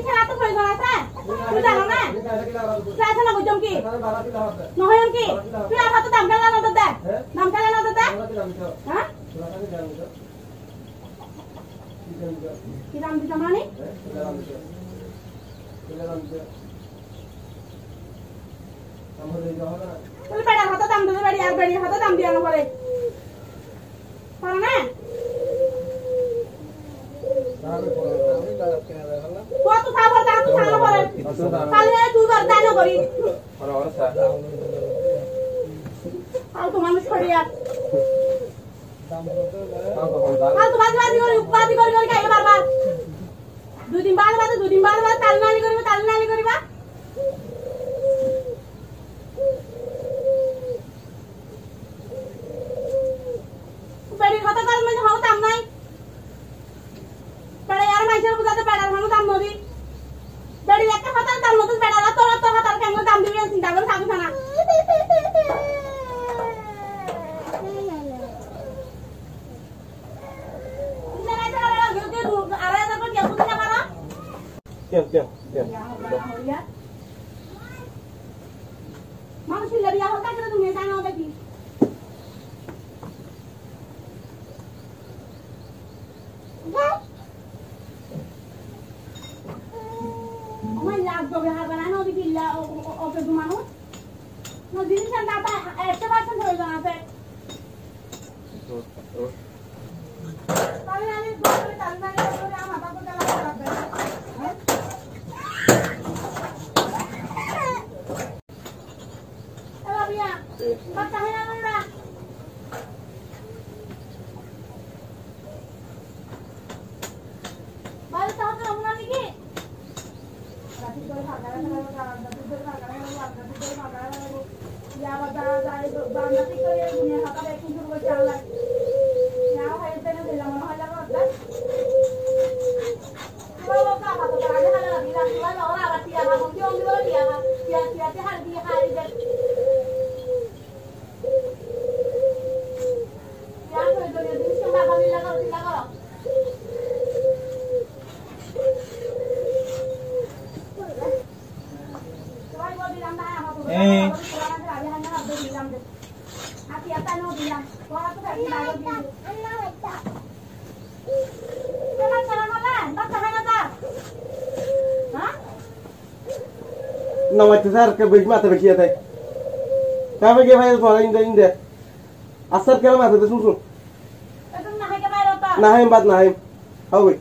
খেলা তো প্রয়োজন আছে তুই জানো না আছে না বুঝম কি নহয় কি তুই আর হাতে দাম খেলা না দে দাম খেলা না দে হ্যাঁ কি দাম দিতে মানে তুই বেড়ার হাতে দাম দে বেড়ি আর বেড়ির হাতে দাম দিয়া না পরে পারে না কত খাবার দাম তো খাওয়া পরে কালে তুই কর দান করি আর তো মানুষ করিয়া আর তো বাজি করে খাইলে বারবার দুদিন বাদ তালনালি করিবা বেড়ির কথা কাল মানে হাও দাম নাই বেড়া আর মাইছের বুঝাতে বেড়ার ভালো দাম নবি বেড়ির একটা কথা দাম নতুন বেড়ারা তোরা তো হাতার কেমন দাম দিবি চিন্তা করে থাকছ না মানুষ বিয়া হোক তাকে তুমি জানো দেখি আমার লাগবে বিহার বানানো দেখি ওকে মানুষ না জিনিস না 100% প্রয়োজন আছে তাহলে আমি বলতে তালনালি করে আমার বাবা চালা রাখবে এলা বিয়া বাচ্চা হয় না না বাড়ি তো হবে আমরা নাকি রাতি করে ফাঁকা या बता जाए तो बांधती करे दुनिया हाता देखूं शुरू कर चल या है तेरे दिल में होला होता वो का हाथ तो आगे हला लगी ला ला और आती है हम क्यों भी बोल दिया क्या ते हर दी हारी दे या तो जो ये दिन से बाबा भी लगा No mai tsar ke big mata bekia tai ka bege bhai fora inde asar kela mata de sun itu nah ke bayar otak nahem bat nahem hawi